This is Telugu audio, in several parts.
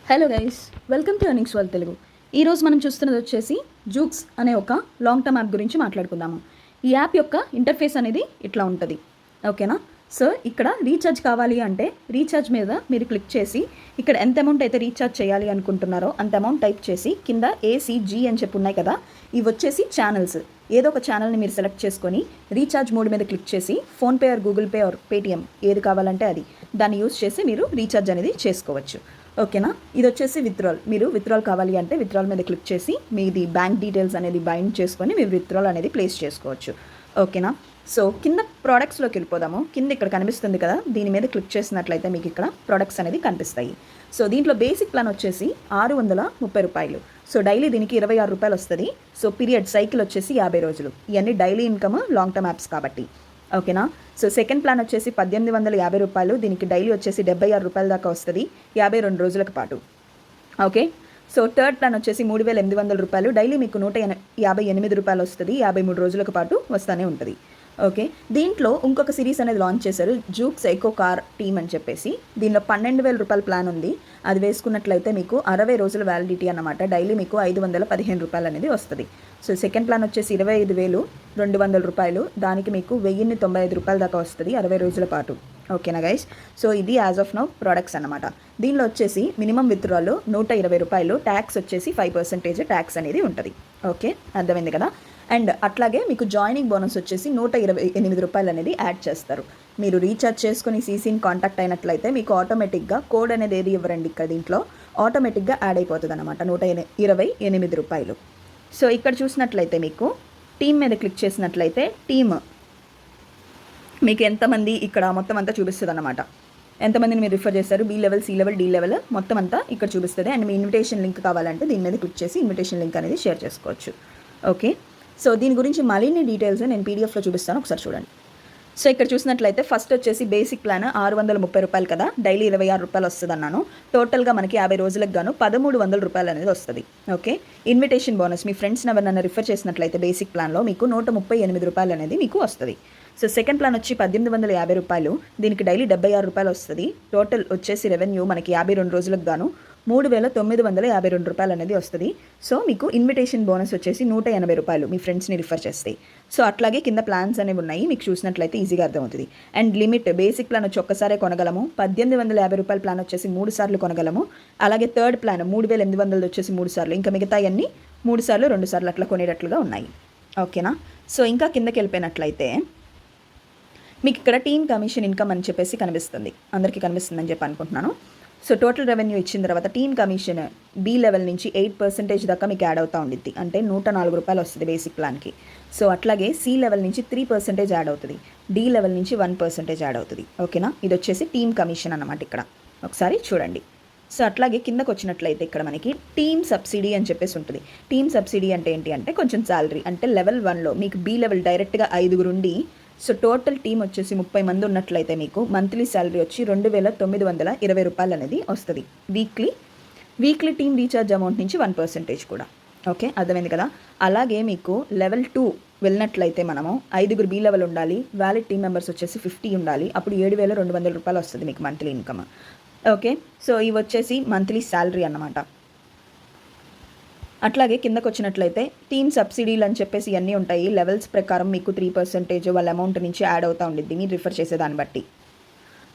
Hello guys, welcome to earnings world Telugu. ఈరోజు మనం చూస్తున్నది వచ్చేసి జూక్స్ అనే ఒక లాంగ్ టర్మ్ యాప్ గురించి మాట్లాడుకుందాము. ఈ యాప్ యొక్క ఇంటర్ఫేస్ అనేది ఇట్లా ఉంటుంది, ఓకేనా. సో ఇక్కడ రీఛార్జ్ కావాలి అంటే రీఛార్జ్ మీద మీరు క్లిక్ చేసి ఇక్కడ ఎంత అమౌంట్ అయితే రీఛార్జ్ చేయాలి అనుకుంటున్నారో అంత అమౌంట్ టైప్ చేసి కింద ఏసీజీ అని చెప్పి ఉన్నాయి కదా, ఇవి వచ్చేసి ఛానల్స్. ఏదో ఒక ఛానల్ని మీరు సెలెక్ట్ చేసుకొని రీఛార్జ్ మోడ్ మీద క్లిక్ చేసి PhonePe are Google pay are Paytm ఏది కావాలంటే అది దాన్ని యూస్ చేసి మీరు రీఛార్జ్ అనేది చేసుకోవచ్చు, ఓకేనా. ఇది వచ్చేసి విత్డ్రాల్. మీరు విత్డ్రాల్ కావాలి అంటే విత్డ్రాల్ మీద క్లిక్ చేసి మీది బ్యాంక్ డీటెయిల్స్ అనేది బైండ్ చేసుకొని మీరు విత్డ్రాల్ అనేది ప్లేస్ చేసుకోవచ్చు, ఓకేనా. సో కింద ప్రోడక్ట్స్లోకి వెళ్ళిపోదాము. కింద ఇక్కడ కనిపిస్తుంది కదా, దీని మీద క్లిక్ చేసినట్లయితే మీకు ఇక్కడ ప్రోడక్ట్స్ అనేది కనిపిస్తాయి. సో దీంట్లో బేసిక్ ప్లాన్ వచ్చేసి ₹630. సో డైలీ దీనికి ₹26 వస్తుంది. సో పీరియడ్ సైకిల్ వచ్చేసి 50 రోజులు. ఇవన్నీ daily income long term apps కాబట్టి, ఓకేనా. సో సెకండ్ ప్లాన్ వచ్చేసి ₹1850. దీనికి డైలీ వచ్చేసి ₹76 దాకా వస్తుంది 52 రోజులకు పాటు, ఓకే. సో థర్డ్ ప్లాన్ వచ్చేసి ₹3800. డైలీ మీకు ₹158 వస్తుంది 53 రోజులకు పాటు వస్తూనే ఉంటుంది, ఓకే. దీంట్లో ఇంకొక సిరీస్ అనేది లాంచ్ చేశారు, జూక్స్ ఎకో కార్ టీమ్ అని చెప్పేసి. దీనిలో ₹12,000 ప్లాన్ ఉంది. అది వేసుకున్నట్లయితే మీకు 60 రోజుల వ్యాలిడిటీ అన్నమాట. డైలీ మీకు ₹515 అనేది వస్తుంది. సో సెకండ్ ప్లాన్ వచ్చేసి ₹25,200. దానికి మీకు ₹1095 దాకా వస్తుంది 60 రోజుల పాటు, ఓకేనా గైస్. సో ఇది యాజ్ ఆఫ్ నౌ ప్రోడక్ట్స్ అనమాట. దీనిలో వచ్చేసి మినిమం విత్డ్రాల్ ₹120, ట్యాక్స్ వచ్చేసి 5% ట్యాక్స్ అనేది ఉంటుంది, ఓకే, అర్థమైంది కదా. అండ్ అట్లాగే మీకు జాయినింగ్ బోనస్ వచ్చేసి ₹128 అనేది యాడ్ చేస్తారు. మీరు రీఛార్జ్ చేసుకుని సీసీని కాంటాక్ట్ అయినట్లయితే మీకు ఆటోమేటిక్గా కోడ్ అనేది ఏది ఇవ్వరండి, ఇక్కడ దీంట్లో ఆటోమేటిక్గా యాడ్ అయిపోతుంది అనమాట ₹128. సో ఇక్కడ చూసినట్లయితే మీకు టీమ్ మీద క్లిక్ చేసినట్లయితే టీమ్ మీకు ఎంతమంది ఇక్కడ మొత్తం అంతా చూపిస్తుంది అనమాట. ఎంతమందిని మీరు రిఫర్ చేస్తారు, B level, C level, D level మొత్తం అంతా ఇక్కడ చూపిస్తుంది. అండ్ మీ ఇన్విటేషన్ లింక్ కావాలంటే దీని మీద క్లిక్ చేసి ఇన్విటేషన్ లింక్ అనేది షేర్ చేసుకోవచ్చు, ఓకే. సో దీని గురించి మరిన్ని డీటెయిల్స్ నేను పీడిఎఫ్లో చూపిస్తాను, ఒకసారి చూడండి. సో ఇక్కడ చూసినట్లయితే ఫస్ట్ వచ్చేసి బేసిక్ ప్లాన్ ₹630 కదా, డైలీ ₹26 వస్తుంది అన్నాను. టోటల్గా మనకి 50 రోజులకు గాను ₹1300 అనేది వస్తుంది, ఓకే. ఇన్విటేషన్ బోనస్ మీ ఫ్రెండ్స్ని ఎవరైనా రిఫర్ చేసినట్లయితే బేసిక్ ప్లాన్లో మీకు ₹138 అనేది మీకు వస్తుంది. సో సెకండ్ ప్లాన్ వచ్చి ₹1850. దీనికి డైలీ ₹76 వస్తుంది. టోటల్ వచ్చేసి రెవెన్యూ మనకి 52 రోజులకు గాను ₹3,952 అనేది వస్తుంది. సో మీకు ఇన్విటేషన్ బోనస్ వచ్చేసి ₹180 మీ ఫ్రెండ్స్ని రిఫర్ చేస్తాయి. సో అట్లాగే కింద ప్లాన్స్ అనేవి ఉన్నాయి, మీకు చూసినట్లయితే ఈజీగా అర్థమవుతుంది. అండ్ లిమిట్ బేసిక్ ప్లాన్ వచ్చి ఒక్కసారే కొనగలము. ₹1850 ప్లాన్ వచ్చేసి 3 సార్లు కొనగలము. అలాగే థర్డ్ ప్లాన్ ₹3800 వచ్చేసి 3 సార్లు, ఇంకా మిగతా అన్నీ 3 సార్లు 2 సార్లు అట్లా కొనేటట్లుగా ఉన్నాయి, ఓకేనా. సో ఇంకా కిందకి వెళ్ళిపోయినట్లయితే మీకు ఇక్కడ టీమ్ కమిషన్ ఇన్కమ్ అని చెప్పేసి కనిపిస్తుంది, అందరికీ కనిపిస్తుందని చెప్పి అనుకుంటున్నాను. సో టోటల్ రెవెన్యూ ఇచ్చిన తర్వాత టీమ్ కమిషన్ బీ లెవెల్ నుంచి 8% దాకా మీకు యాడ్ అవుతూ ఉండిద్ది, అంటే ₹104 వస్తుంది బేసిక్ ప్లాన్కి. సో అట్లాగే సి లెవెల్ నుంచి 3% యాడ్ అవుతుంది, డి లెవెల్ నుంచి 1% యాడ్ అవుతుంది, ఓకేనా. ఇది వచ్చేసి టీమ్ కమిషన్ అన్నమాట. ఇక్కడ ఒకసారి చూడండి. సో అట్లాగే కిందకు వచ్చినట్లయితే ఇక్కడ మనకి టీమ్ సబ్సిడీ అని చెప్పేసి ఉంటుంది. టీమ్ సబ్సిడీ అంటే ఏంటి అంటే కొంచెం శాలరీ, అంటే లెవెల్ 1లో మీకు బీ లెవెల్ డైరెక్ట్గా 5 ఉండి, సో టోటల్ టీమ్ వచ్చేసి 30 మంది ఉన్నట్లయితే మీకు మంత్లీ శాలరీ వచ్చి ₹2,920 అనేది వస్తుంది వీక్లీ టీమ్ రీఛార్జ్ అమౌంట్ నుంచి 1% కూడా, ఓకే, అర్థమైంది కదా. అలాగే మీకు లెవెల్ 2 వెళ్ళినట్లయితే మనము 5 బీ లెవెల్ ఉండాలి, వ్యాలిడ్ టీమ్ మెంబర్స్ వచ్చేసి 50 ఉండాలి, అప్పుడు ₹7,200 వస్తుంది మీకు మంత్లీ ఇన్కమ్, ఓకే. సో ఇవి వచ్చేసి మంత్లీ శాలరీ అన్నమాట. అట్లాగే కిందకు వచ్చినట్లయితే టీమ్ సబ్సిడీలు అని చెప్పేసి ఇవన్నీ ఉంటాయి. లెవెల్స్ ప్రకారం మీకు 3% వాళ్ళ అమౌంట్ నుంచి యాడ్ అవుతూ ఉండిద్ది మీరు రిఫర్ చేసే దాన్ని బట్టి.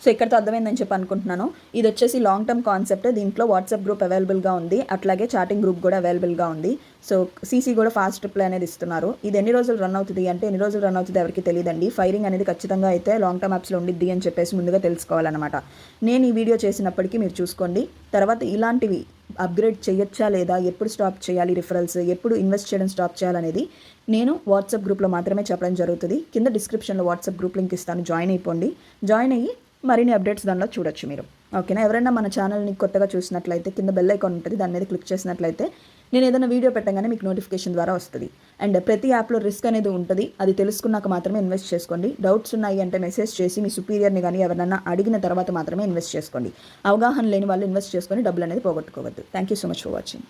సో ఇక్కడతో అర్థమైందని చెప్పి అనుకుంటున్నాను. ఇది వచ్చేసి లాంగ్ టర్మ్ కాన్సెప్ట్. దీంట్లో వాట్సాప్ గ్రూప్ అవైలబుల్గా ఉంది, అట్లాగే చాటింగ్ గ్రూప్ కూడా అవైలబుల్గా ఉంది. సో సీసీ కూడా ఫాస్ట్ రిప్లై అనేది ఇస్తున్నారు. ఇది ఎన్ని రోజులు రన్ అవుతుంది అంటే ఎన్ని రోజులు రన్ అవుతుంది ఎవరికి తెలియదండి. ఫైరింగ్ అనేది ఖచ్చితంగా అయితే లాంగ్ టర్మ్ యాప్స్లో ఉండిద్ది అని చెప్పేసి ముందుగా తెలుసుకోవాలన్నమాట. నేను ఈ వీడియో చేసినప్పటికీ మీరు చూసుకోండి. తర్వాత ఇలాంటివి అప్గ్రేడ్ చేయొచ్చా లేదా, ఎప్పుడు స్టాప్ చేయాలి రిఫరల్స్, ఎప్పుడు ఇన్వెస్ట్ చేయడం స్టాప్ చేయాలనేది నేను వాట్సాప్ గ్రూప్లో మాత్రమే చెప్పడం జరుగుతుంది. కింద డిస్క్రిప్షన్లో వాట్సాప్ గ్రూప్ లింక్ ఇస్తాను, జాయిన్ అయిపోండి. జాయిన్ అయ్యి మరిన్ని అప్డేట్స్ దానిలో చూడొచ్చు మీరు, ఓకేనా. ఎవరైనా మన ఛానల్ని కొత్తగా చూసినట్లయితే కింద బెల్ ఐకాన్ ఉంటుంది, దాని మీద క్లిక్ చేసినట్లయితే నేను ఏదైనా వీడియో పెట్టగానే మీకు నోటిఫికేషన్ ద్వారా వస్తుంది. అండ్ ప్రతి యాప్లో రిస్క్ అనేది ఉంటుంది, అది తెలుసుకున్నాక మాత్రమే ఇన్వెస్ట్ చేసుకోండి. డౌట్స్ ఉన్నాయి అంటే మెసేజ్ చేసి మీ సుపీరియర్ని కానీ ఎవరైనా అడిగిన తర్వాత మాత్రమే ఇన్వెస్ట్ చేసుకోండి. అవగాహన లేని వాళ్ళు ఇన్వెస్ట్ చేసుకొని డబ్బులు అనేది పోగొట్టుకోవద్దు. Thank you so much for watching.